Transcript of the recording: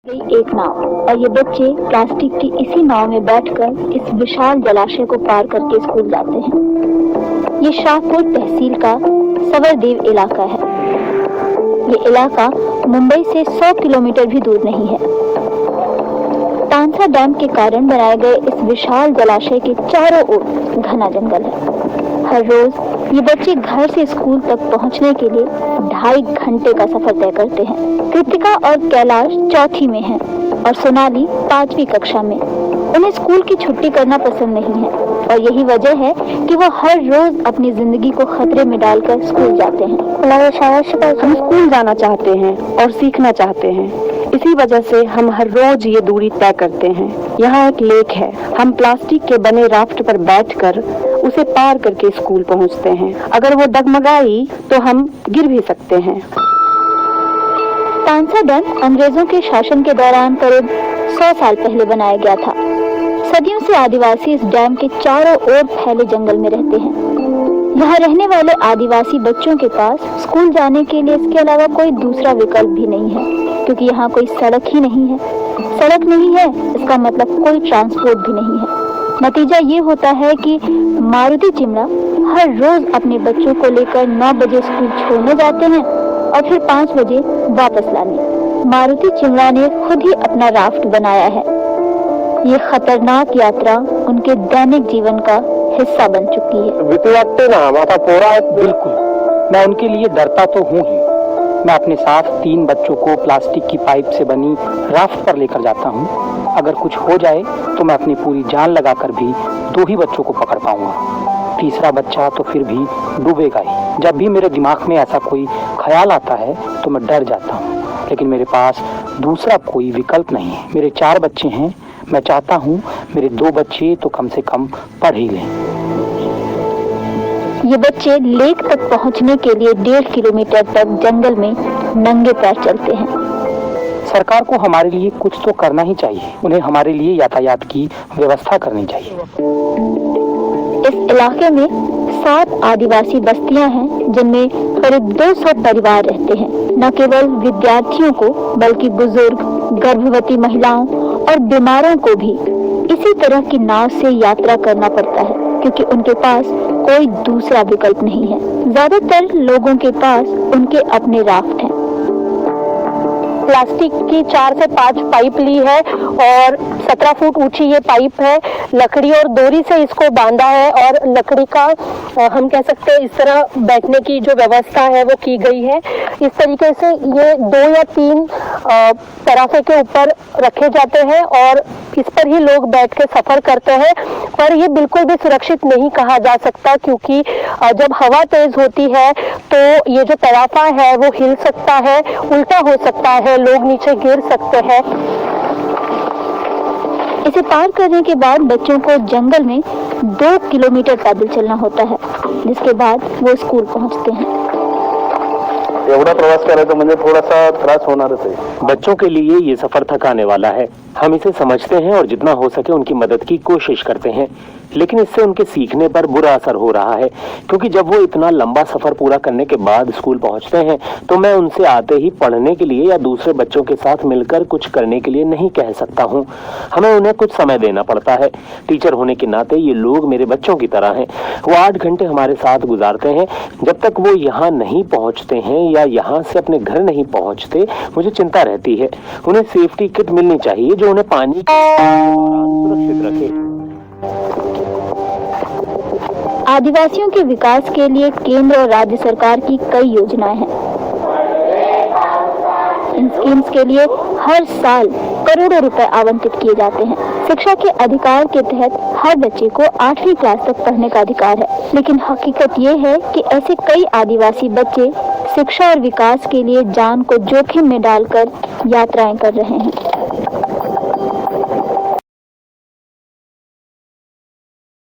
एक नाव और ये बच्चे प्लास्टिक की इसी नाव में बैठकर इस विशाल जलाशय को पार करके स्कूल जाते हैं। ये शाहपुर तहसील का सवरदेव इलाका है। ये इलाका मुंबई से 100 किलोमीटर भी दूर नहीं है। तानसा डैम के कारण बनाए गए इस विशाल जलाशय के चारों ओर घना जंगल है। हर रोज ये बच्चे घर से स्कूल तक पहुंचने के लिए 2.5 घंटे का सफर तय करते हैं। कृतिका और कैलाश चौथी में हैं और सोनाली 5वीं कक्षा में। उन्हें स्कूल की छुट्टी करना पसंद नहीं है और यही वजह है कि वो हर रोज अपनी जिंदगी को खतरे में डालकर स्कूल जाते हैं। हम स्कूल जाना चाहते हैं और सीखना चाहते हैं, इसी वजह से हम हर रोज ये दूरी तय करते हैं। यहाँ एक लेक है, हम प्लास्टिक के बने राफ्ट पर बैठकर उसे पार करके स्कूल पहुँचते हैं। अगर वो डगमगाई तो हम गिर भी सकते हैं। तानसा डैम अंग्रेजों के शासन के दौरान करीब 100 साल पहले बनाया गया था। सदियों से आदिवासी इस डैम के चारों ओर फैले जंगल में रहते हैं। यहाँ रहने वाले आदिवासी बच्चों के पास स्कूल जाने के लिए इसके अलावा कोई दूसरा विकल्प भी नहीं है, क्योंकि यहाँ कोई सड़क ही नहीं है। सड़क नहीं है इसका मतलब कोई ट्रांसपोर्ट भी नहीं है। नतीजा ये होता है कि मारुति चिमड़ा हर रोज अपने बच्चों को लेकर 9 बजे स्कूल छोड़ने जाते हैं और फिर 5 बजे वापस लाने। मारुति चिमड़ा ने खुद ही अपना राफ्ट बनाया है। ये खतरनाक यात्रा उनके दैनिक जीवन का हिस्सा बन चुकी है। बिल्कुल, मैं उनके लिए डरता तो हूँ ही। मैं अपने साथ 3 बच्चों को प्लास्टिक की पाइप से बनी राफ्ट पर लेकर जाता हूँ। अगर कुछ हो जाए तो मैं अपनी पूरी जान लगाकर भी 2 ही बच्चों को पकड़ पाऊंगा। तीसरा बच्चा तो फिर भी डूबेगा ही। जब भी मेरे दिमाग में ऐसा कोई ख्याल आता है तो मैं डर जाता हूँ, लेकिन मेरे पास दूसरा कोई विकल्प नहीं है। मेरे 4 बच्चे हैं, मैं चाहता हूँ मेरे 2 बच्चे तो कम से कम पढ़ ही लें। ये बच्चे लेक तक पहुंचने के लिए 1.5 किलोमीटर तक जंगल में नंगे पैर चलते हैं। सरकार को हमारे लिए कुछ तो करना ही चाहिए। उन्हें हमारे लिए यातायात की व्यवस्था करनी चाहिए। इस इलाके में 7 आदिवासी बस्तियां हैं, जिनमें करीब 200 परिवार रहते हैं। न केवल विद्यार्थियों को बल्कि बुजुर्ग, गर्भवती महिलाओं और बीमारों को भी इसी तरह की नाव से यात्रा करना पड़ता है, क्योंकि उनके पास कोई दूसरा विकल्प नहीं है। ज्यादातर लोगों के पास उनके अपने राफ्ट हैं। प्लास्टिक की 4 से 5 पाइप ली है और 17 फुट ऊंची ये पाइप है। लकड़ी और डोरी से इसको बांधा है और लकड़ी का हम कह सकते हैं इस तरह बैठने की जो व्यवस्था है वो की गई है। इस तरीके से ये 2 या 3 तराफे के ऊपर रखे जाते हैं और इस पर ही लोग बैठ के सफर करते हैं। पर ये बिल्कुल भी सुरक्षित नहीं कहा जा सकता, क्योंकि जब हवा तेज होती है तो ये जो तराफा है वो हिल सकता है, उल्टा हो सकता है, लोग नीचे गिर सकते हैं। इसे पार करने के बाद बच्चों को जंगल में 2 किलोमीटर पैदल चलना होता है, जिसके बाद वो स्कूल पहुंचते हैं। एवढा प्रवास करायचा म्हणजे थोडासा त्रास होणारच आहे। बच्चों के लिए ये सफर थकाने वाला है। हम इसे समझते हैं और जितना हो सके उनकी मदद की कोशिश करते हैं, लेकिन इससे उनके सीखने पर बुरा असर हो रहा है, क्योंकि जब वो इतना लंबा सफर पूरा करने के बाद स्कूल पहुंचते हैं तो मैं उनसे आते ही पढ़ने के लिए या दूसरे बच्चों के साथ मिलकर कुछ करने के लिए नहीं कह सकता हूं। हमें उन्हें कुछ समय देना पड़ता है। टीचर होने के नाते ये लोग मेरे बच्चों की तरह हैं। वो 8 घंटे हमारे साथ गुजारते हैं। जब तक वो यहाँ नहीं पहुँचते हैं या यहाँ से अपने घर नहीं पहुँचते, मुझे चिंता रहती है। उन्हें सेफ्टी किट मिलनी चाहिए जो उन्हें पानी के दौरान सुरक्षित रखे। आदिवासियों के विकास के लिए केंद्र और राज्य सरकार की कई योजनाएं हैं। इन स्कीम्स के लिए हर साल करोड़ों रुपए आवंटित किए जाते हैं। शिक्षा के अधिकार के तहत हर बच्चे को 8वीं क्लास तक पढ़ने का अधिकार है, लेकिन हकीकत ये है कि ऐसे कई आदिवासी बच्चे शिक्षा और विकास के लिए जान को जोखिम में डालकर यात्राएं कर रहे हैं।